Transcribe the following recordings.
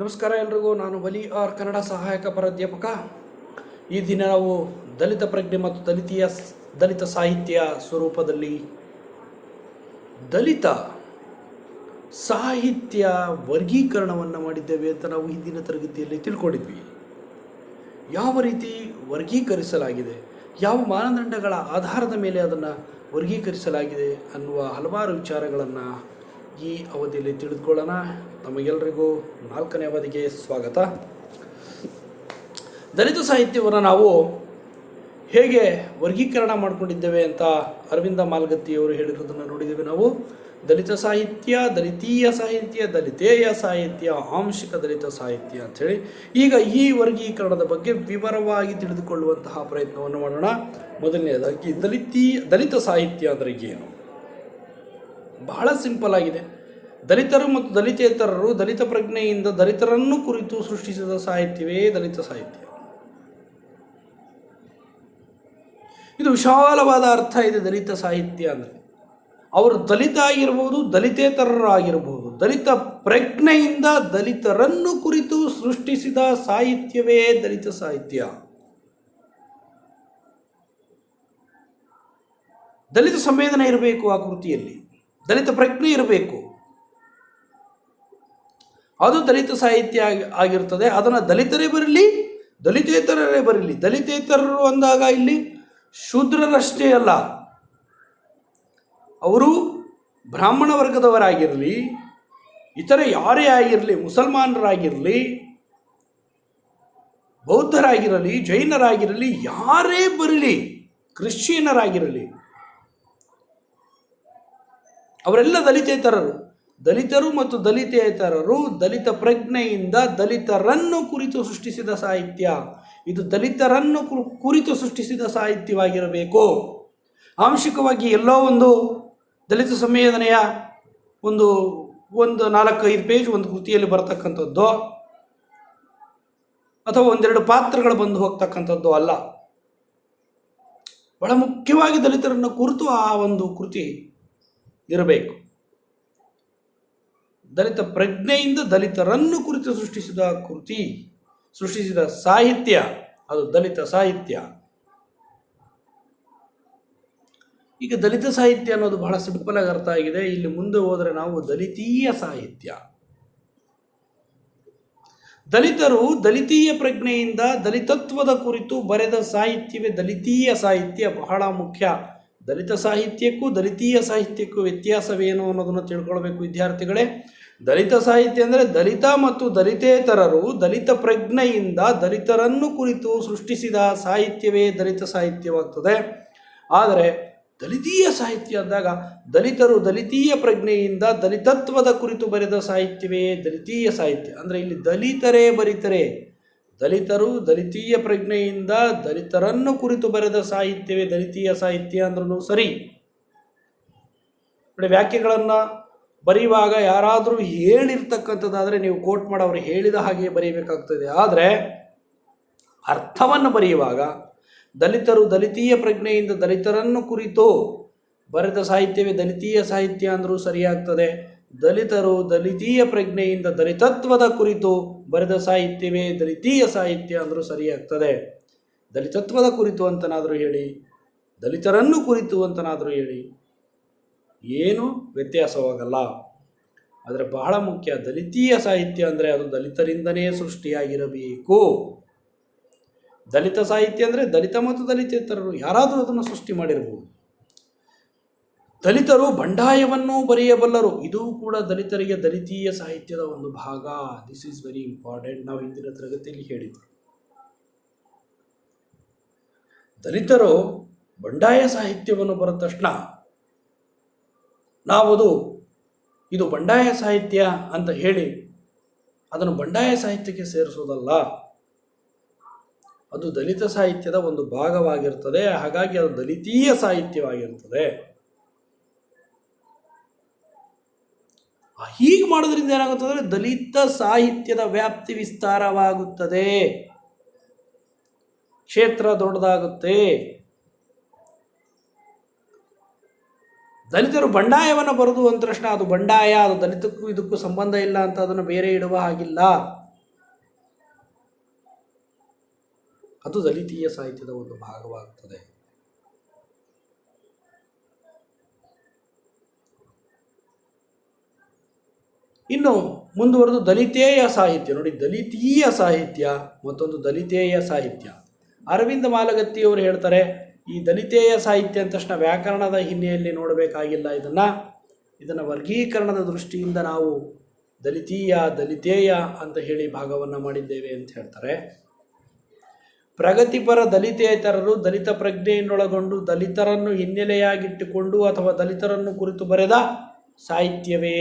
ನಮಸ್ಕಾರ ಎಲ್ರಿಗೂ. ನಾನು ವಲಿ ಆರ್ ಕನ್ನಡ ಸಹಾಯಕ ಪ್ರಾಧ್ಯಾಪಕ. ಈ ದಿನ ನಾವು ದಲಿತ ಪ್ರಜ್ಞೆ ಮತ್ತು ದಲಿತ ಸಾಹಿತ್ಯ ಸ್ವರೂಪದಲ್ಲಿ ದಲಿತ ಸಾಹಿತ್ಯ ವರ್ಗೀಕರಣವನ್ನು ಮಾಡಿದ್ದೇವೆ ಅಂತ ನಾವು ಹಿಂದಿನ ತರಗತಿಯಲ್ಲಿ ತಿಳ್ಕೊಂಡಿದ್ವಿ. ಯಾವ ರೀತಿ ವರ್ಗೀಕರಿಸಲಾಗಿದೆ, ಯಾವ ಮಾನದಂಡಗಳ ಆಧಾರದ ಮೇಲೆ ಅದನ್ನು ವರ್ಗೀಕರಿಸಲಾಗಿದೆ ಅನ್ನುವ ಹಲವಾರು ವಿಚಾರಗಳನ್ನು ಈ ಅವಧಿಯಲ್ಲಿ ತಿಳಿದುಕೊಳ್ಳೋಣ. ತಮಗೆಲ್ಲರಿಗೂ 4ನೇ ಅವಧಿಗೆ ಸ್ವಾಗತ. ದಲಿತ ಸಾಹಿತ್ಯವನ್ನು ನಾವು ಹೇಗೆ ವರ್ಗೀಕರಣ ಮಾಡಿಕೊಂಡಿದ್ದೇವೆ ಅಂತ ಅರವಿಂದ ಮಾಲ್ಗತ್ತಿಯವರು ಹೇಳಿರೋದನ್ನು ನೋಡಿದ್ದೇವೆ. ನಾವು ದಲಿತ ಸಾಹಿತ್ಯ, ದಲಿತೀಯ ಸಾಹಿತ್ಯ, ದಲಿತೇಯ ಸಾಹಿತ್ಯ, ಆಂಶಿಕ ದಲಿತ ಸಾಹಿತ್ಯ ಅಂಥೇಳಿ. ಈಗ ಈ ವರ್ಗೀಕರಣದ ಬಗ್ಗೆ ವಿವರವಾಗಿ ತಿಳಿದುಕೊಳ್ಳುವಂತಹ ಪ್ರಯತ್ನವನ್ನು ಮಾಡೋಣ. ಮೊದಲನೇದಾಗಿ ದಲಿತ ಸಾಹಿತ್ಯ ಅಂದರೆ ಏನು? ಬಹಳ ಸಿಂಪಲ್ ಆಗಿದೆ. ದಲಿತರು ಮತ್ತು ದಲಿತೇತರರು ದಲಿತ ಪ್ರಜ್ಞೆಯಿಂದ ದಲಿತರನ್ನು ಕುರಿತು ಸೃಷ್ಟಿಸಿದ ಸಾಹಿತ್ಯವೇ ದಲಿತ ಸಾಹಿತ್ಯ. ಇದು ವಿಶಾಲವಾದ ಅರ್ಥ ಇದೆ. ದಲಿತ ಸಾಹಿತ್ಯ ಅಂದರೆ ಅವರು ದಲಿತ ಆಗಿರ್ಬೋದು, ದಲಿತೇತರರು ಆಗಿರಬಹುದು. ದಲಿತ ಪ್ರಜ್ಞೆಯಿಂದ ದಲಿತರನ್ನು ಕುರಿತು ಸೃಷ್ಟಿಸಿದ ಸಾಹಿತ್ಯವೇ ದಲಿತ ಸಾಹಿತ್ಯ. ದಲಿತ ಸಂವೇದನೆ ಇರಬೇಕು ಆ ಕೃತಿಯಲ್ಲಿ, ದಲಿತ ಪ್ರಜ್ಞೆ ಇರಬೇಕು. ಅದು ದಲಿತ ಸಾಹಿತ್ಯ ಆಗಿರ್ತದೆ. ಅದನ್ನು ದಲಿತರೇ ಬರಲಿ, ದಲಿತೇತರರೇ ಬರಲಿ. ದಲಿತೇತರರು ಅಂದಾಗ ಇಲ್ಲಿ ಶೂದ್ರರಷ್ಟೇ ಅಲ್ಲ, ಅವರು ಬ್ರಾಹ್ಮಣ ವರ್ಗದವರಾಗಿರಲಿ, ಇತರ ಯಾರೇ ಆಗಿರಲಿ, ಮುಸಲ್ಮಾನರಾಗಿರಲಿ, ಬೌದ್ಧರಾಗಿರಲಿ, ಜೈನರಾಗಿರಲಿ, ಯಾರೇ ಬರಲಿ, ಕ್ರಿಶ್ಚಿಯನರಾಗಿರಲಿ, ಅವರೆಲ್ಲ ದಲಿತೇತರರು. ದಲಿತರು ಮತ್ತು ದಲಿತೇತರರು ದಲಿತ ಪ್ರಜ್ಞೆಯಿಂದ ದಲಿತರನ್ನು ಕುರಿತು ಸೃಷ್ಟಿಸಿದ ಸಾಹಿತ್ಯ. ಇದು ದಲಿತರನ್ನು ಕುರಿತು ಸೃಷ್ಟಿಸಿದ ಸಾಹಿತ್ಯವಾಗಿರಬೇಕು. ಆಂಶಿಕವಾಗಿ ಎಲ್ಲೋ ಒಂದು ದಲಿತ ಸಂವೇದನೆಯ ಒಂದು 4-5 ಪೇಜ್ ಒಂದು ಕೃತಿಯಲ್ಲಿ ಬರ್ತಕ್ಕಂಥದ್ದು, ಅಥವಾ 1-2 ಪಾತ್ರಗಳು ಬಂದು ಹೋಗ್ತಕ್ಕಂಥದ್ದು ಅಲ್ಲ. ಬಹಳ ಮುಖ್ಯವಾಗಿ ದಲಿತರನ್ನು ಕುರಿತು ಆ ಒಂದು ಕೃತಿ ಇರಬೇಕು. ದಲಿತ ಪ್ರಜ್ಞೆಯಿಂದ ದಲಿತರನ್ನು ಕುರಿತು ಸೃಷ್ಟಿಸಿದ ಸಾಹಿತ್ಯ ಅದು ದಲಿತ ಸಾಹಿತ್ಯ. ಈಗ ದಲಿತ ಸಾಹಿತ್ಯ ಅನ್ನೋದು ಬಹಳ ಸಿಂಪಲ್ ಆಗಿ ಅರ್ಥ ಆಗಿದೆ. ಇಲ್ಲಿ ಮುಂದೆ ಹೋದರೆ ನಾವು ದಲಿತೀಯ ಸಾಹಿತ್ಯ, ದಲಿತರು ದಲಿತೀಯ ಪ್ರಜ್ಞೆಯಿಂದ ದಲಿತತ್ವದ ಕುರಿತು ಬರೆದ ಸಾಹಿತ್ಯವೇ ದಲಿತೀಯ ಸಾಹಿತ್ಯ. ಬಹಳ ಮುಖ್ಯ. ದಲಿತ ಸಾಹಿತ್ಯಕ್ಕೂ ದಲಿತೀಯ ಸಾಹಿತ್ಯಕ್ಕೂ ವ್ಯತ್ಯಾಸವೇನು ಅನ್ನೋದನ್ನು ತಿಳ್ಕೊಳ್ಬೇಕು ವಿದ್ಯಾರ್ಥಿಗಳೇ. ದಲಿತ ಸಾಹಿತ್ಯ ಅಂದರೆ ದಲಿತ ಮತ್ತು ದಲಿತೇತರರು ದಲಿತ ಪ್ರಜ್ಞೆಯಿಂದ ದಲಿತರನ್ನು ಕುರಿತು ಸೃಷ್ಟಿಸಿದ ಸಾಹಿತ್ಯವೇ ದಲಿತ ಸಾಹಿತ್ಯವಾಗ್ತದೆ. ಆದರೆ ದಲಿತೀಯ ಸಾಹಿತ್ಯ ಅಂದಾಗ ದಲಿತರು ದಲಿತೀಯ ಪ್ರಜ್ಞೆಯಿಂದ ದಲಿತತ್ವದ ಕುರಿತು ಬರೆದ ಸಾಹಿತ್ಯವೇ ದಲಿತೀಯ ಸಾಹಿತ್ಯ. ಅಂದರೆ ಇಲ್ಲಿ ದಲಿತರೇ ಬರೀತಾರೆ. ದಲಿತರು ದಲಿತೀಯ ಪ್ರಜ್ಞೆಯಿಂದ ದಲಿತರನ್ನು ಕುರಿತು ಬರೆದ ಸಾಹಿತ್ಯವೇ ದಲಿತೀಯ ಸಾಹಿತ್ಯ ಅಂದ್ರೂ ಸರಿ. ನೋಡಿ, ವಾಕ್ಯಗಳನ್ನು ಬರೆಯುವಾಗ ಯಾರಾದರೂ ಹೇಳಿರ್ತಕ್ಕಂಥದ್ದಾದರೆ ನೀವು ಕೋಟ್ ಮಾಡಿ ಅವರು ಹೇಳಿದ ಹಾಗೆ ಬರೀಬೇಕಾಗ್ತದೆ. ಆದರೆ ಅರ್ಥವನ್ನು ಬರೆಯುವಾಗ ದಲಿತರು ದಲಿತೀಯ ಪ್ರಜ್ಞೆಯಿಂದ ದಲಿತರನ್ನು ಕುರಿತು ಬರೆದ ಸಾಹಿತ್ಯವೇ ದಲಿತೀಯ ಸಾಹಿತ್ಯ ಅಂದರೂ ಸರಿಯಾಗ್ತದೆ. ದಲಿತರು ದಲಿತೀಯ ಪ್ರಜ್ಞೆಯಿಂದ ದಲಿತತ್ವದ ಕುರಿತು ಬರೆದ ಸಾಹಿತ್ಯವೇ ದಲಿತೀಯ ಸಾಹಿತ್ಯ ಅಂದರೂ ಸರಿಯಾಗ್ತದೆ. ದಲಿತತ್ವದ ಕುರಿತು ಅಂತನಾದರೂ ಹೇಳಿ, ದಲಿತರನ್ನು ಕುರಿತು ಅಂತನಾದರೂ ಹೇಳಿ, ಏನು ವ್ಯತ್ಯಾಸವಾಗಲ್ಲ. ಆದರೆ ಬಹಳ ಮುಖ್ಯ, ದಲಿತೀಯ ಸಾಹಿತ್ಯ ಅಂದರೆ ಅದು ದಲಿತರಿಂದನೇ ಸೃಷ್ಟಿಯಾಗಿರಬೇಕು. ದಲಿತ ಸಾಹಿತ್ಯ ಅಂದರೆ ದಲಿತ ಮತ್ತು ದಲಿತೇತರರು ಯಾರಾದರೂ ಅದನ್ನು ಸೃಷ್ಟಿ ಮಾಡಿರಬಹುದು. ದಲಿತರು ಬಂಡಾಯವನ್ನು ಬರೆಯಬಲ್ಲರು. ಇದು ಕೂಡ ದಲಿತರಿಗೆ ದಲಿತೀಯ ಸಾಹಿತ್ಯದ ಒಂದು ಭಾಗ. This is very important. ನಾವು ಹಿಂದಿನ ತರಗತಿಯಲ್ಲಿ ಹೇಳಿದ್ವಿ. ದಲಿತರು ಬಂಡಾಯ ಸಾಹಿತ್ಯವನ್ನು ಬರೆದ ತಕ್ಷಣ ನಾವದು ಇದು ಬಂಡಾಯ ಸಾಹಿತ್ಯ ಅಂತ ಹೇಳಿ ಅದನ್ನು ಬಂಡಾಯ ಸಾಹಿತ್ಯಕ್ಕೆ ಸೇರಿಸೋದಲ್ಲ. ಅದು ದಲಿತ ಸಾಹಿತ್ಯದ ಒಂದು ಭಾಗವಾಗಿರ್ತದೆ. ಹಾಗಾಗಿ ಅದು ದಲಿತೀಯ ಸಾಹಿತ್ಯವಾಗಿರ್ತದೆ. ಹೀಗೆ ಮಾಡೋದ್ರಿಂದ ಏನಾಗುತ್ತದೆ? ದಲಿತ ಸಾಹಿತ್ಯದ ವ್ಯಾಪ್ತಿ ವಿಸ್ತಾರವಾಗುತ್ತದೆ, ಕ್ಷೇತ್ರ ದೊಡ್ಡದಾಗುತ್ತೆ. ದಲಿತರು ಬಂಡಾಯವನ್ನು ಬರೆದು ಅಂದ ತಕ್ಷಣ ಅದು ಬಂಡಾಯ, ಅದು ದಲಿತಕ್ಕೂ ಇದಕ್ಕೂ ಸಂಬಂಧ ಇಲ್ಲ ಅಂತ ಅದನ್ನು ಬೇರೆ ಇಡುವ ಹಾಗಿಲ್ಲ. ಅದು ದಲಿತೀಯ ಸಾಹಿತ್ಯದ ಒಂದು ಭಾಗವಾಗ್ತದೆ. ಇನ್ನು ಮುಂದುವರೆದು ದಲಿತೇಯ ಸಾಹಿತ್ಯ ನೋಡಿ, ದಲಿತೀಯ ಸಾಹಿತ್ಯ ಮತ್ತೊಂದು ದಲಿತೇಯ ಸಾಹಿತ್ಯ. ಅರವಿಂದ ಮಾಲಗತ್ತಿಯವರು ಹೇಳ್ತಾರೆ, ಈ ದಲಿತೇಯ ಸಾಹಿತ್ಯ ಅಂದ ತಕ್ಷಣ ವ್ಯಾಕರಣದ ಹಿನ್ನೆಲೆಯಲ್ಲಿ ನೋಡಬೇಕಾಗಿಲ್ಲ, ಇದನ್ನು ವರ್ಗೀಕರಣದ ದೃಷ್ಟಿಯಿಂದ ನಾವು ದಲಿತೇಯ ಅಂತ ಹೇಳಿ ಭಾಗವನ್ನು ಮಾಡಿದ್ದೇವೆ ಅಂತ ಹೇಳ್ತಾರೆ. ಪ್ರಗತಿಪರ ದಲಿತೇತರರು ದಲಿತ ಪ್ರಜ್ಞೆಯನ್ನೊಳಗೊಂಡು ದಲಿತರನ್ನು ಹಿನ್ನೆಲೆಯಾಗಿಟ್ಟುಕೊಂಡು ಅಥವಾ ದಲಿತರನ್ನು ಕುರಿತು ಬರೆದ ಸಾಹಿತ್ಯವೇ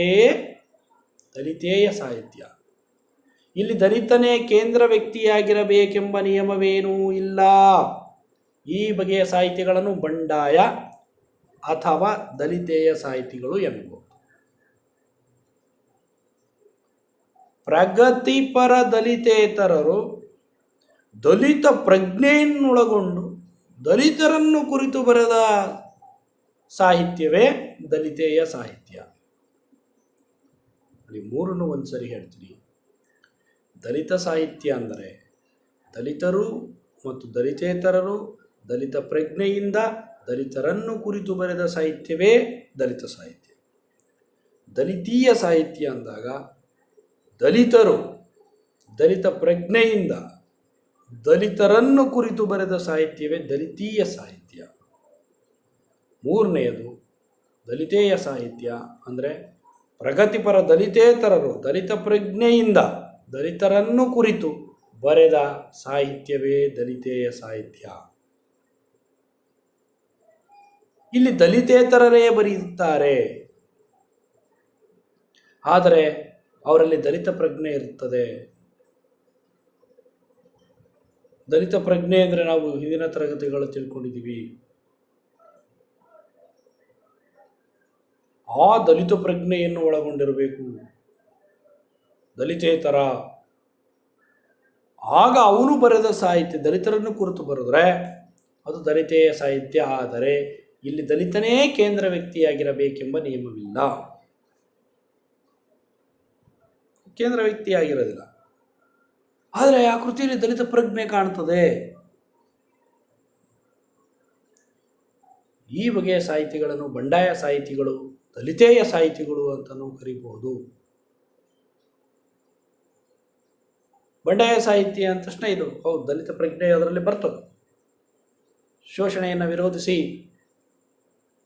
ದಲಿತೇಯ ಸಾಹಿತ್ಯ. ಇಲ್ಲಿ ದಲಿತನೇ ಕೇಂದ್ರ ವ್ಯಕ್ತಿಯಾಗಿರಬೇಕೆಂಬ ನಿಯಮವೇನೂ ಇಲ್ಲ. ಈ ಬಗೆಯ ಸಾಹಿತ್ಯಗಳನ್ನು ಬಂಡಾಯ ಅಥವಾ ದಲಿತೇಯ ಸಾಹಿತಿಗಳು ಎನ್ನಬಹುದು. ಪ್ರಗತಿಪರ ದಲಿತೇತರರು ದಲಿತ ಪ್ರಜ್ಞೆಯನ್ನೊಳಗೊಂಡು ದಲಿತರನ್ನು ಕುರಿತು ಬರೆದ ಸಾಹಿತ್ಯವೇ ದಲಿತೇಯ ಸಾಹಿತ್ಯ. ಅಲ್ಲಿ ಮೂರನ್ನು ಒಂದ್ಸರಿ ಹೇಳ್ತೀನಿ. ದಲಿತ ಸಾಹಿತ್ಯ ಅಂದರೆ ದಲಿತರು ಮತ್ತು ದಲಿತೇತರರು ದಲಿತ ಪ್ರಜ್ಞೆಯಿಂದ ದಲಿತರನ್ನು ಕುರಿತು ಬರೆದ ಸಾಹಿತ್ಯವೇ ದಲಿತ ಸಾಹಿತ್ಯ. ದಲಿತೀಯ ಸಾಹಿತ್ಯ ಅಂದಾಗ ದಲಿತರು ದಲಿತ ಪ್ರಜ್ಞೆಯಿಂದ ದಲಿತರನ್ನು ಕುರಿತು ಬರೆದ ಸಾಹಿತ್ಯವೇ ದಲಿತೀಯ ಸಾಹಿತ್ಯ. ಮೂರನೆಯದು ದಲಿತೇಯ ಸಾಹಿತ್ಯ ಅಂದರೆ ಪ್ರಗತಿಪರ ದಲಿತೇತರರು ದಲಿತ ಪ್ರಜ್ಞೆಯಿಂದ ದಲಿತರನ್ನು ಕುರಿತು ಬರೆದ ಸಾಹಿತ್ಯವೇ ದಲಿತೇಯ ಸಾಹಿತ್ಯ. ಇಲ್ಲಿ ದಲಿತೇತರರೇ ಬರೆಯುತ್ತಾರೆ, ಆದರೆ ಅವರಲ್ಲಿ ದಲಿತ ಪ್ರಜ್ಞೆ ಇರುತ್ತದೆ. ದಲಿತ ಪ್ರಜ್ಞೆ ಅಂದರೆ ನಾವು ಹಿಂದಿನ ತರಗತಿಗಳು ತಿಳ್ಕೊಂಡಿದ್ದೀವಿ. ಆ ದಲಿತ ಪ್ರಜ್ಞೆಯನ್ನು ಒಳಗೊಂಡಿರಬೇಕು ದಲಿತೇತರ. ಆಗ ಅವನು ಬರೆದ ಸಾಹಿತ್ಯ ದಲಿತರನ್ನು ಕುರಿತು ಬರೆದ್ರೆ ಅದು ದಲಿತೇಯ ಸಾಹಿತ್ಯ. ಆದರೆ ಇಲ್ಲಿ ದಲಿತನೇ ಕೇಂದ್ರ ವ್ಯಕ್ತಿಯಾಗಿರಬೇಕೆಂಬ ನಿಯಮವಿಲ್ಲ, ಕೇಂದ್ರ ವ್ಯಕ್ತಿಯಾಗಿರೋದಿಲ್ಲ. ಆದರೆ ಆ ಕೃತಿಯಲ್ಲಿ ದಲಿತ ಪ್ರಜ್ಞೆ ಕಾಣ್ತದೆ. ಈ ಬಗೆಯ ಸಾಹಿತಿಗಳನ್ನು ಬಂಡಾಯ ಸಾಹಿತಿಗಳು, ದಲಿತೇಯ ಸಾಹಿತಿಗಳು ಅಂತಲೂ ಕರೀಬಹುದು. ಬಂಡಾಯ ಸಾಹಿತ್ಯ ಅಂದ ತಕ್ಷಣ ಇದು ಹೌದು ದಲಿತ ಪ್ರಜ್ಞೆ ಅದರಲ್ಲಿ ಬರ್ತದೆ. ಶೋಷಣೆಯನ್ನು ವಿರೋಧಿಸಿ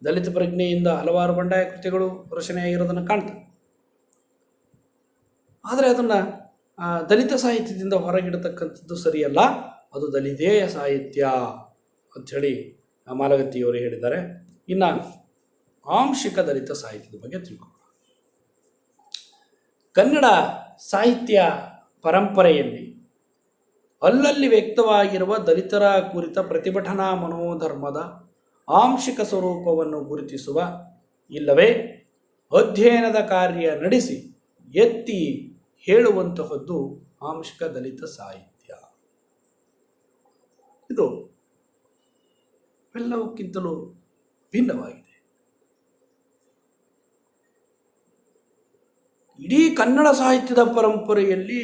ದಲಿತ ಪ್ರಜ್ಞೆಯಿಂದ ಹಲವಾರು ಬಂಡಾಯ ಕೃತಿಗಳು ರಚನೆಯಾಗಿರೋದನ್ನು ಕಾಣ್ತದೆ. ಆದರೆ ಅದನ್ನು ದಲಿತ ಸಾಹಿತ್ಯದಿಂದ ಹೊರಗಿಡತಕ್ಕಂಥದ್ದು ಸರಿಯಲ್ಲ, ಅದು ದಲಿತೇಯ ಸಾಹಿತ್ಯ ಅಂಥೇಳಿ ಮಾಲಗತ್ತಿಯವರು ಹೇಳಿದ್ದಾರೆ. ಇನ್ನು ಆಂಶಿಕ ದಲಿತ ಸಾಹಿತ್ಯದ ಬಗ್ಗೆ ತಿಳ್ಕೊಳ್ಳೋಣ. ಕನ್ನಡ ಸಾಹಿತ್ಯ ಪರಂಪರೆಯಲ್ಲಿ ಅಲ್ಲಲ್ಲಿ ವ್ಯಕ್ತವಾಗಿರುವ ದಲಿತರ ಕುರಿತ ಪ್ರತಿಭಟನಾ ಮನೋಧರ್ಮದ ಆಂಶಿಕ ಸ್ವರೂಪವನ್ನು ಗುರುತಿಸುವ ಇಲ್ಲವೇ ಅಧ್ಯಯನದ ಕಾರ್ಯ ನಡೆಸಿ ಎತ್ತಿ ಹೇಳುವಂತಹದ್ದು ಆಂಶಿಕ ದಲಿತ ಸಾಹಿತ್ಯ. ಇದು ಎಲ್ಲವಕ್ಕಿಂತಲೂ ಭಿನ್ನವಾಗಿದೆ. ಇಡೀ ಕನ್ನಡ ಸಾಹಿತ್ಯದ ಪರಂಪರೆಯಲ್ಲಿ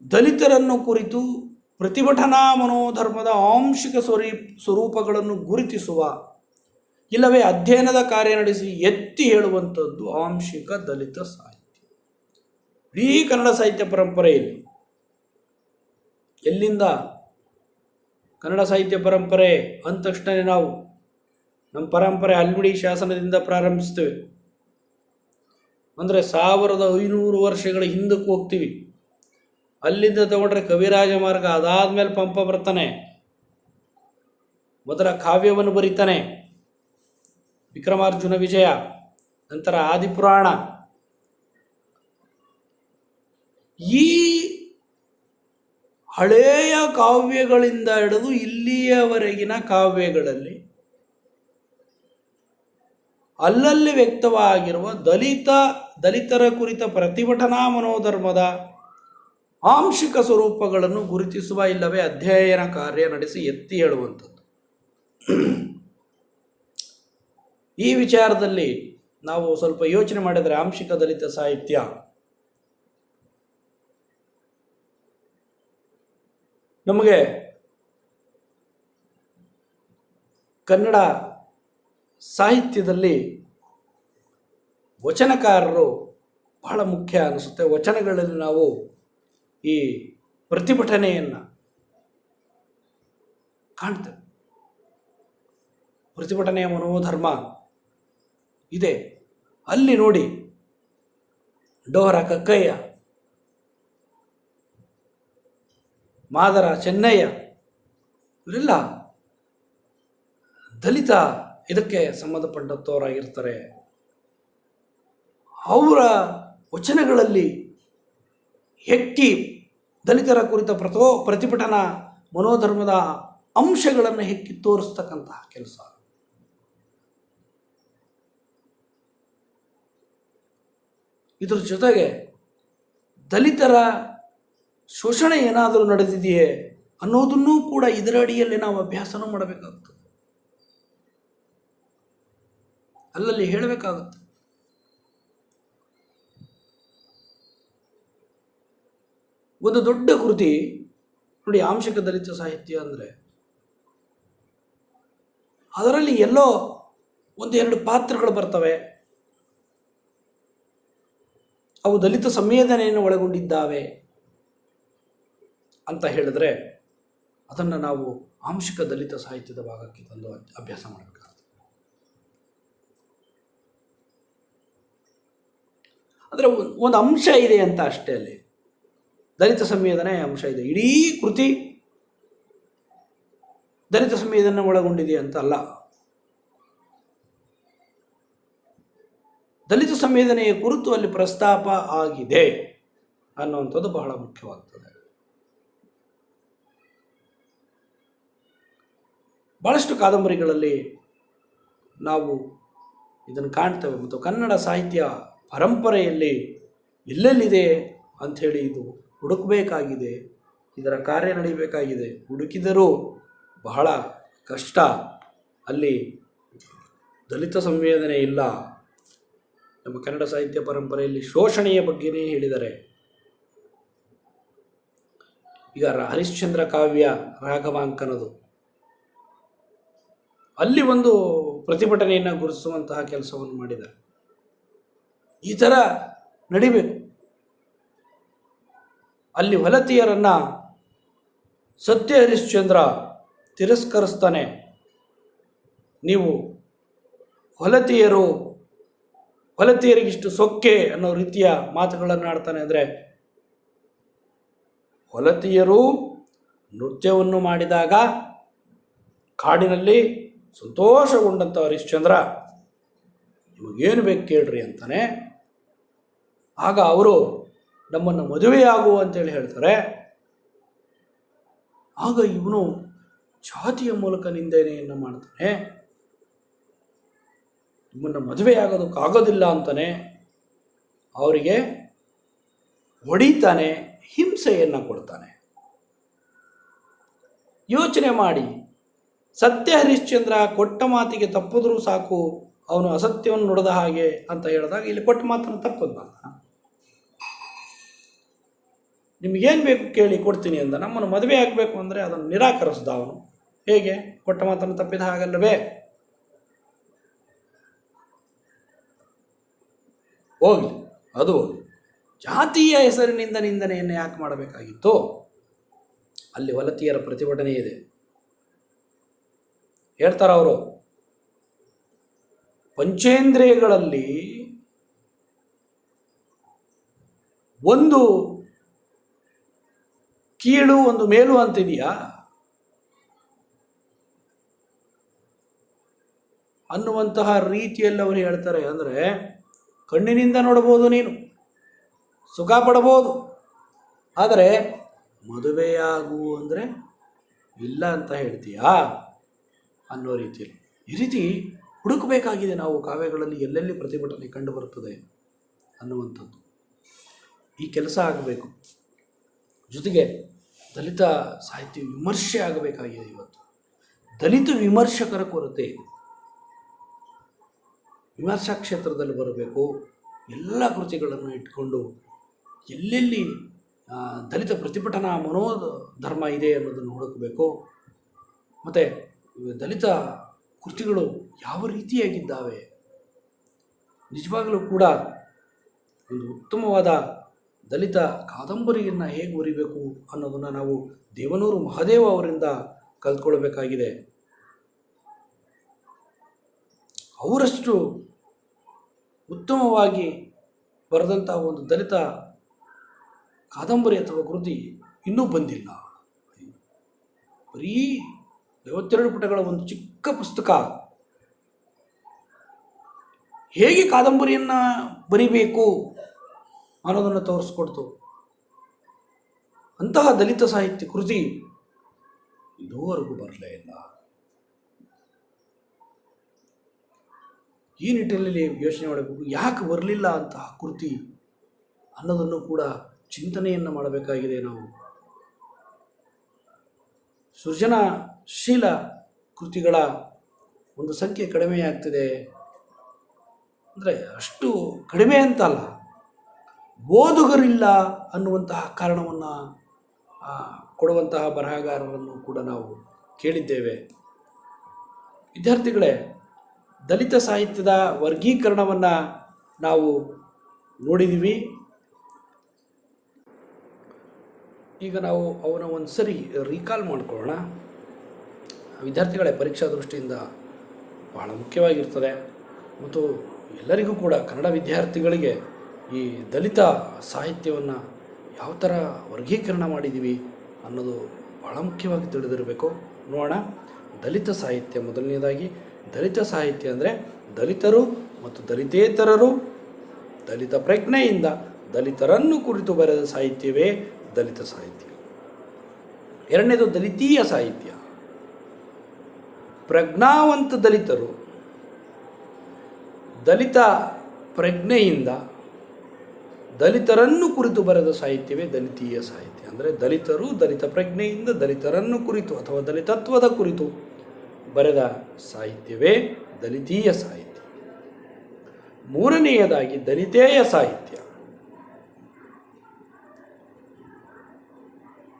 ದಲಿತರನ್ನು ಕುರಿತು ಪ್ರತಿಭಟನಾ ಮನೋಧರ್ಮದ ಆಂಶಿಕ ಸ್ವರೂಪಗಳನ್ನು ಗುರುತಿಸುವ ಇಲ್ಲವೇ ಅಧ್ಯಯನದ ಕಾರ್ಯ ನಡೆಸಿ ಎತ್ತಿ ಹೇಳುವಂಥದ್ದು ಆಂಶಿಕ ದಲಿತ ಸಾಹಿತ್ಯ. ಇಡೀ ಕನ್ನಡ ಸಾಹಿತ್ಯ ಪರಂಪರೆಯಲ್ಲಿ ಎಲ್ಲಿಂದ ಕನ್ನಡ ಸಾಹಿತ್ಯ ಪರಂಪರೆ ಅಂದ ತಕ್ಷಣ ನಾವು ನಮ್ಮ ಪರಂಪರೆ ಹಲ್ಮಿಡಿ ಶಾಸನದಿಂದ ಪ್ರಾರಂಭಿಸ್ತೇವೆ. ಅಂದರೆ 1500 ವರ್ಷಗಳ ಹಿಂದಕ್ಕೆ ಹೋಗ್ತೀವಿ. ಅಲ್ಲಿಂದ ತಗೊಂಡ್ರೆ ಕವಿರಾಜ ಮಾರ್ಗ, ಅದಾದ್ಮೇಲೆ ಪಂಪ ಬರ್ತಾನೆ, ಮೊದಲ ಕಾವ್ಯವನ್ನು ಬರೀತಾನೆ, ವಿಕ್ರಮಾರ್ಜುನ ವಿಜಯ, ನಂತರ ಆದಿಪುರಾಣ. ಈ ಹಳೆಯ ಕಾವ್ಯಗಳಿಂದ ಹಿಡಿದು ಇಲ್ಲಿಯವರೆಗಿನ ಕಾವ್ಯಗಳಲ್ಲಿ ಅಲ್ಲಲ್ಲಿ ವ್ಯಕ್ತವಾಗಿರುವ ದಲಿತರ ಕುರಿತ ಪ್ರತಿಭಟನಾ ಮನೋಧರ್ಮದ ಆಂಶಿಕ ಸ್ವರೂಪಗಳನ್ನು ಗುರುತಿಸುವ ಇಲ್ಲವೇ ಅಧ್ಯಯನ ಕಾರ್ಯ ನಡೆಸಿ ಎತ್ತಿ ಹೇಳುವಂಥದ್ದು. ಈ ವಿಚಾರದಲ್ಲಿ ನಾವು ಸ್ವಲ್ಪ ಯೋಚನೆ ಮಾಡಿದರೆ ಆಂಶಿಕ ದಲಿತ ಸಾಹಿತ್ಯ ನಮಗೆ ಕನ್ನಡ ಸಾಹಿತ್ಯದಲ್ಲಿ ವಚನಕಾರರು ಬಹಳ ಮುಖ್ಯ ಅನಿಸುತ್ತೆ. ವಚನಗಳಲ್ಲಿ ನಾವು ಈ ಪ್ರತಿಭಟನೆಯನ್ನು ಕಾಣ್ತೇವೆ. ಪ್ರತಿಭಟನೆಯ ಮನೋಧರ್ಮ ಇದೆ. ಅಲ್ಲಿ ನೋಡಿ ಡೋಹರ ಕಕ್ಕಯ್ಯ, ಮಾದರ ಚೆನ್ನಯ್ಯ ಇವರೆಲ್ಲ ದಲಿತ ಇದಕ್ಕೆ ಸಂಬಂಧಪಟ್ಟವರಾಗಿರ್ತಾರೆ. ಅವರ ವಚನಗಳಲ್ಲಿ ಹೆಕ್ಕಿ ದಲಿತರ ಕುರಿತ ಪ್ರತಿಭಟನಾ ಮನೋಧರ್ಮದ ಅಂಶಗಳನ್ನು ಹೆಕ್ಕಿ ತೋರಿಸ್ತಕ್ಕಂತಹ ಕೆಲಸ. ಇದರ ಜೊತೆಗೆ ದಲಿತರ ಶೋಷಣೆ ಏನಾದರೂ ನಡೆದಿದೆಯೇ ಅನ್ನೋದನ್ನೂ ಕೂಡ ಇದರ ಅಡಿಯಲ್ಲಿ ನಾವು ಅಭ್ಯಾಸನೂ ಮಾಡಬೇಕಾಗುತ್ತೆ, ಅಲ್ಲಲ್ಲಿ ಹೇಳಬೇಕಾಗುತ್ತೆ. ಒಂದು ದೊಡ್ಡ ಕೃತಿ ನೋಡಿ, ಆಂಶಿಕ ದಲಿತ ಸಾಹಿತ್ಯ ಅಂದರೆ ಅದರಲ್ಲಿ ಎಲ್ಲೋ ಒಂದೆರಡು ಪಾತ್ರಗಳು ಬರ್ತವೆ, ಅವು ದಲಿತ ಸಂವೇದನೆಯನ್ನು ಒಳಗೊಂಡಿದ್ದಾವೆ ಅಂತ ಹೇಳಿದ್ರೆ ಅದನ್ನು ನಾವು ಆಂಶಿಕ ದಲಿತ ಸಾಹಿತ್ಯದ ಭಾಗಕ್ಕೆ ತಂದು ಅಭ್ಯಾಸ ಮಾಡಬೇಕಾಗುತ್ತೆ. ಅಂದರೆ ಒಂದು ಅಂಶ ಇದೆ ಅಂತ ಅಷ್ಟೇ, ಅಲ್ಲಿ ದಲಿತ ಸಂವೇದನೆ ಅಂಶ ಇದೆ. ಇಡೀ ಕೃತಿ ದಲಿತ ಸಂವೇದನೆ ಒಳಗೊಂಡಿದೆ ಅಂತ ಅಲ್ಲ. ದಲಿತ ಸಂವೇದನೆಯ ಕುರಿತು ಅಲ್ಲಿ ಪ್ರಸ್ತಾಪ ಆಗಿದೆ ಅನ್ನುವಂಥದ್ದು ಬಹಳ ಮುಖ್ಯವಾಗ್ತದೆ. ಬಹಳಷ್ಟು ಕಾದಂಬರಿಗಳಲ್ಲಿ ನಾವು ಇದನ್ನು ಕಾಣ್ತೇವೆ. ಮತ್ತು ಕನ್ನಡ ಸಾಹಿತ್ಯ ಪರಂಪರೆಯಲ್ಲಿ ಎಲ್ಲೆಲ್ಲಿದೆ ಅಂಥೇಳಿ ಇದು ಹುಡುಕಬೇಕಾಗಿದೆ, ಇದರ ಕಾರ್ಯ ನಡೀಬೇಕಾಗಿದೆ. ಹುಡುಕಿದರೂ ಬಹಳ ಕಷ್ಟ. ಅಲ್ಲಿ ದಲಿತ ಸಂವೇದನೆ ಇಲ್ಲ. ನಮ್ಮ ಕನ್ನಡ ಸಾಹಿತ್ಯ ಪರಂಪರೆಯಲ್ಲಿ ಶೋಷಣೆಯ ಬಗ್ಗೆನೇ ಹೇಳಿದ್ದಾರೆ. ಈಗ ಹರಿಶ್ಚಂದ್ರ ಕಾವ್ಯ ರಾಘವಾಂಕನದು, ಅಲ್ಲಿ ಒಂದು ಪ್ರತಿಭಟನೆಯನ್ನು ಗುರುತಿಸುವಂತಹ ಕೆಲಸವನ್ನು ಮಾಡಿದ್ದಾರೆ. ಈ ಥರ ನಡಿಬೇಕು. ಅಲ್ಲಿ ಹೊಲತಿಯರನ್ನು ಸತ್ಯ ಹರಿಶ್ಚಂದ್ರ ತಿರಸ್ಕರಿಸ್ತಾನೆ. ನೀವು ಹೊಲತಿಯರಿಗಿಷ್ಟು ಸೊಕ್ಕೆ ಅನ್ನೋ ರೀತಿಯ ಮಾತುಗಳನ್ನು ಆಡ್ತಾನೆ. ಅಂದರೆ ಹೊಲತಿಯರು ನೃತ್ಯವನ್ನು ಮಾಡಿದಾಗ ಕಾಡಿನಲ್ಲಿ ಸಂತೋಷಗೊಂಡಂಥ ಹರಿಶ್ಚಂದ್ರ ನಿಮಗೇನು ಬೇಕು ಕೇಳ್ರಿ ಅಂತಾನೆ. ಆಗ ಅವರು ನಮ್ಮನ್ನು ಮದುವೆಯಾಗು ಅಂತೇಳಿ ಹೇಳ್ತಾರೆ. ಆಗ ಇವನು ಜಾತಿಯ ಮೂಲಕ ನಿಂದನೆಯನ್ನು ಮಾಡ್ತಾನೆ. ನಿಮ್ಮನ್ನು ಮದುವೆಯಾಗೋದಕ್ಕಾಗೋದಿಲ್ಲ ಅಂತಾನೆ. ಅವರಿಗೆ ಹೊಡಿತಾನೆ, ಹಿಂಸೆಯನ್ನು ಕೊಡ್ತಾನೆ. ಯೋಚನೆ ಮಾಡಿ, ಸತ್ಯ ಹರಿಶ್ಚಂದ್ರ ಕೊಟ್ಟ ಮಾತಿಗೆ ತಪ್ಪಿದ್ರೂ ಸಾಕು, ಅವನು ಅಸತ್ಯವನ್ನು ನುಡಿದ ಹಾಗೆ ಅಂತ ಹೇಳಿದಾಗ ಇಲ್ಲಿ ಕೊಟ್ಟ ಮಾತನ್ನು ತಪ್ಪದ್ನಲ್ಲ. ನಿಮಗೇನು ಬೇಕು ಕೇಳಿ ಕೊಡ್ತೀನಿ ಅಂದ. ನಮ್ಮನ್ನು ಮದುವೆ ಆಗಬೇಕು ಅಂದರೆ ಅದನ್ನು ನಿರಾಕರಿಸ್ದ ಅವನು. ಹೇಗೆ? ಕೊಟ್ಟ ಮಾತನ್ನು ತಪ್ಪಿದ ಹಾಗಲ್ಲವೇ? ಹೋಗಲಿ, ಅದು ಹೋಗಲಿ. ಜಾತಿಯ ಹೆಸರಿನಿಂದ ನಿಂದನೆಯನ್ನು ಯಾಕೆ ಮಾಡಬೇಕಾಗಿತ್ತು? ಅಲ್ಲಿ ಹೊಲತಿಯರ ಪ್ರತಿಭಟನೆ ಇದೆ. ಹೇಳ್ತಾರೆ ಅವರು, ಪಂಚೇಂದ್ರಿಯಗಳಲ್ಲಿ ಒಂದು ಕೀಳು ಒಂದು ಮೇಲು ಅಂತಿದೆಯಾ ಅನ್ನುವಂತಹ ರೀತಿಯಲ್ಲಿ ಅವರು ಹೇಳ್ತಾರೆ. ಅಂದರೆ ಕಣ್ಣಿನಿಂದ ನೋಡಬಹುದು, ನೀನು ಸುಖ ಪಡಬಹುದು, ಆದರೆ ಮದುವೆಯಾಗು ಅಂದರೆ ಇಲ್ಲ ಅಂತ ಹೇಳ್ತೀಯಾ ಅನ್ನೋ ರೀತಿಯಲ್ಲಿ. ಈ ರೀತಿ ಹುಡುಕಬೇಕಾಗಿದೆ ನಾವು ಕಾವ್ಯಗಳಲ್ಲಿ ಎಲ್ಲೆಲ್ಲಿ ಪ್ರತಿಭಟನೆ ಕಂಡು ಬರುತ್ತದೆ ಅನ್ನುವಂಥದ್ದು. ಈ ಕೆಲಸ ಆಗಬೇಕು. ಜೊತೆಗೆ ದಲಿತ ಸಾಹಿತ್ಯ ವಿಮರ್ಶೆ ಆಗಬೇಕಾಗಿದೆ. ಇವತ್ತು ದಲಿತ ವಿಮರ್ಶಕರ ಕೊರತೆ ಇದೆ. ವಿಮರ್ಶಾ ಕ್ಷೇತ್ರದಲ್ಲಿ ಬರಬೇಕು. ಎಲ್ಲ ಕೃತಿಗಳನ್ನು ಇಟ್ಕೊಂಡು ಎಲ್ಲೆಲ್ಲಿ ದಲಿತ ಪ್ರತಿಭಟನಾ ಮನೋಧರ್ಮ ಇದೆ ಅನ್ನೋದನ್ನು ಹುಡುಕಬೇಕು. ಮತ್ತು ದಲಿತ ಕೃತಿಗಳು ಯಾವ ರೀತಿಯಾಗಿದ್ದಾವೆ, ನಿಜವಾಗಲೂ ಕೂಡ ಒಂದು ಉತ್ತಮವಾದ ದಲಿತ ಕಾದಂಬರಿಯನ್ನು ಹೇಗೆ ಬರೀಬೇಕು ಅನ್ನೋದನ್ನು ನಾವು ದೇವನೂರು ಮಹಾದೇವ ಅವರಿಂದ ಕಲ್ತ್ಕೊಳ್ಬೇಕಾಗಿದೆ. ಅವರಷ್ಟು ಉತ್ತಮವಾಗಿ ಬರೆದಂಥ ಒಂದು ದಲಿತ ಕಾದಂಬರಿ ಅಥವಾ ಕೃತಿ ಇನ್ನೂ ಬಂದಿಲ್ಲ. ಬರೀ 52 ಪುಟಗಳ ಒಂದು ಚಿಕ್ಕ ಪುಸ್ತಕ ಹೇಗೆ ಕಾದಂಬರಿಯನ್ನು ಬರಿಬೇಕು ಅನ್ನೋದನ್ನು ತೋರಿಸ್ಕೊಡ್ತು. ಅಂತಹ ದಲಿತ ಸಾಹಿತ್ಯ ಕೃತಿ ಇದುವರೆಗೂ ಬರಲೇ ಇಲ್ಲ. ಈ ನಿಟ್ಟಿನಲ್ಲಿ ಯೋಚನೆ ಮಾಡಬೇಕು, ಯಾಕೆ ಬರಲಿಲ್ಲ ಅಂತಹ ಕೃತಿ ಅನ್ನೋದನ್ನು ಕೂಡ ಚಿಂತನೆಯನ್ನು ಮಾಡಬೇಕಾಗಿದೆ. ನಾವು ಸೃಜನಶೀಲ ಕೃತಿಗಳ ಒಂದು ಸಂಖ್ಯೆ ಕಡಿಮೆಯಾಗ್ತಿದೆ ಅಂದರೆ ಅಷ್ಟು ಕಡಿಮೆ ಅಂತಲ್ಲ, ಓದುಗರಿಲ್ಲ ಅನ್ನುವಂತಹ ಕಾರಣವನ್ನು ಕೊಡುವಂತಹ ಬರಹಗಾರರನ್ನು ಕೂಡ ನಾವು ಕೇಳಿದ್ದೇವೆ. ವಿದ್ಯಾರ್ಥಿಗಳೇ, ದಲಿತ ಸಾಹಿತ್ಯದ ವರ್ಗೀಕರಣವನ್ನು ನಾವು ನೋಡಿದ್ದೀವಿ. ಈಗ ನಾವು ಅವನ ಒಂದು ಸರಿ ರೀಕಾಲ್ ಮಾಡ್ಕೊಳ್ಳೋಣ. ವಿದ್ಯಾರ್ಥಿಗಳೇ, ಪರೀಕ್ಷಾ ದೃಷ್ಟಿಯಿಂದ ಬಹಳ ಮುಖ್ಯವಾಗಿರ್ತದೆ ಮತ್ತು ಎಲ್ಲರಿಗೂ ಕೂಡ ಕನ್ನಡ ವಿದ್ಯಾರ್ಥಿಗಳಿಗೆ ಈ ದಲಿತ ಸಾಹಿತ್ಯವನ್ನು ಯಾವ ಥರ ವರ್ಗೀಕರಣ ಮಾಡಿದ್ದೀವಿ ಅನ್ನೋದು ಬಹಳ ಮುಖ್ಯವಾಗಿ ತಿಳಿದಿರಬೇಕು. ನೋಡೋಣ. ದಲಿತ ಸಾಹಿತ್ಯ, ಮೊದಲನೇದಾಗಿ ದಲಿತ ಸಾಹಿತ್ಯ ಅಂದರೆ ದಲಿತರು ಮತ್ತು ದಲಿತೇತರರು ದಲಿತ ಪ್ರಜ್ಞೆಯಿಂದ ದಲಿತರನ್ನು ಕುರಿತು ಬರೆದ ಸಾಹಿತ್ಯವೇ ದಲಿತ ಸಾಹಿತ್ಯ. ಎರಡನೇದು ದಲಿತೀಯ ಸಾಹಿತ್ಯ. ಪ್ರಜ್ಞಾವಂತ ದಲಿತರು ದಲಿತ ಪ್ರಜ್ಞೆಯಿಂದ ದಲಿತರನ್ನು ಕುರಿತು ಬರೆದ ಸಾಹಿತ್ಯವೇ ದಲಿತೀಯ ಸಾಹಿತ್ಯ. ಅಂದರೆ ದಲಿತರು ದಲಿತ ಪ್ರಜ್ಞೆಯಿಂದ ದಲಿತರನ್ನು ಕುರಿತು ಅಥವಾ ದಲಿತತ್ವದ ಕುರಿತು ಬರೆದ ಸಾಹಿತ್ಯವೇ ದಲಿತೀಯ ಸಾಹಿತ್ಯ. ಮೂರನೆಯದಾಗಿ ದಲಿತೇಯ ಸಾಹಿತ್ಯ.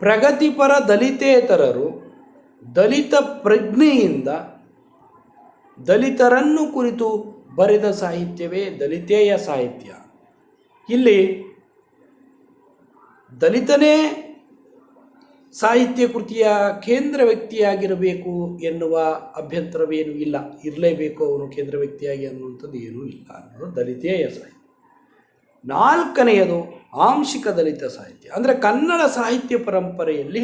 ಪ್ರಗತಿಪರ ದಲಿತೇತರರು ದಲಿತ ಪ್ರಜ್ಞೆಯಿಂದ ದಲಿತರನ್ನು ಕುರಿತು ಬರೆದ ಸಾಹಿತ್ಯವೇ ದಲಿತೇಯ ಸಾಹಿತ್ಯ. ಇಲ್ಲಿ ದಲಿತನೇ ಸಾಹಿತ್ಯ ಕೃತಿಯ ಕೇಂದ್ರ ವ್ಯಕ್ತಿಯಾಗಿರಬೇಕು ಎನ್ನುವ ಅಭ್ಯಂತರವೇನೂ ಇಲ್ಲ. ಇರಲೇಬೇಕು ಅವನು ಕೇಂದ್ರ ವ್ಯಕ್ತಿಯಾಗಿ ಅನ್ನುವಂಥದ್ದು ಏನೂ ಇಲ್ಲ ಅನ್ನೋದು ದಲಿತೇಯ ಸಾಹಿತ್ಯ. ನಾಲ್ಕನೆಯದು ಆಂಶಿಕ ದಲಿತ ಸಾಹಿತ್ಯ. ಅಂದರೆ ಕನ್ನಡ ಸಾಹಿತ್ಯ ಪರಂಪರೆಯಲ್ಲಿ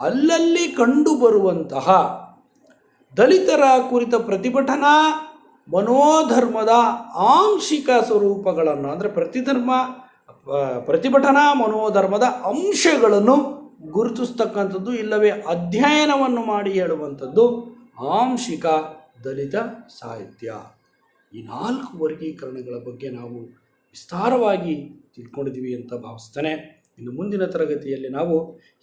ಅಲ್ಲಲ್ಲಿ ಕಂಡುಬರುವಂತಹ ದಲಿತರ ಕುರಿತ ಪ್ರತಿಭಟನಾ ಮನೋಧರ್ಮದ ಆಂಶಿಕ ಸ್ವರೂಪಗಳನ್ನು, ಅಂದರೆ ಪ್ರತಿಭಟನಾ ಮನೋಧರ್ಮದ ಅಂಶಗಳನ್ನು ಗುರುತಿಸ್ತಕ್ಕಂಥದ್ದು, ಇಲ್ಲವೇ ಅಧ್ಯಯನವನ್ನು ಮಾಡಿ ಹೇಳುವಂಥದ್ದು ಆಂಶಿಕ ದಲಿತ ಸಾಹಿತ್ಯ. ಈ 4 ವರ್ಗೀಕರಣಗಳ ಬಗ್ಗೆ ನಾವು ವಿಸ್ತಾರವಾಗಿ ತಿಳ್ಕೊಂಡಿದ್ದೀವಿ ಅಂತ ಭಾವಿಸ್ತೇನೆ. ಇನ್ನು ಮುಂದಿನ ತರಗತಿಯಲ್ಲಿ ನಾವು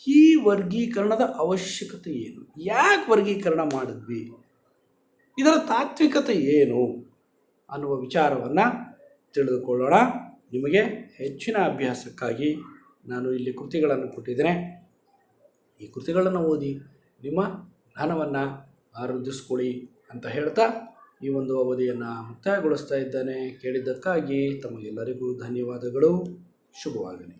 ಈ ವರ್ಗೀಕರಣದ ಅವಶ್ಯಕತೆ ಏನು, ಯಾಕೆ ವರ್ಗೀಕರಣ ಮಾಡಿದ್ವಿ, ಇದರ ತಾತ್ವಿಕತೆ ಏನು ಅನ್ನುವ ವಿಚಾರವನ್ನು ತಿಳಿದುಕೊಳ್ಳೋಣ. ನಿಮಗೆ ಹೆಚ್ಚಿನ ಅಭ್ಯಾಸಕ್ಕಾಗಿ ನಾನು ಇಲ್ಲಿ ಕೃತಿಗಳನ್ನು ಕೊಟ್ಟಿದ್ದೇನೆ. ಈ ಕೃತಿಗಳನ್ನು ಓದಿ ನಿಮ್ಮ ಜ್ಞಾನವನ್ನು ವೃದ್ಧಿಸ್ಕೊಳ್ಳಿ ಅಂತ ಹೇಳ್ತಾ ಈ ಒಂದು ಅವಧಿಯನ್ನು ಮುಕ್ತಾಯಗೊಳಿಸ್ತಾ ಇದ್ದೇನೆ. ಕೇಳಿದ್ದಕ್ಕಾಗಿ ತಮಗೆಲ್ಲರಿಗೂ ಧನ್ಯವಾದಗಳು. ಶುಭವಾಗಲಿ.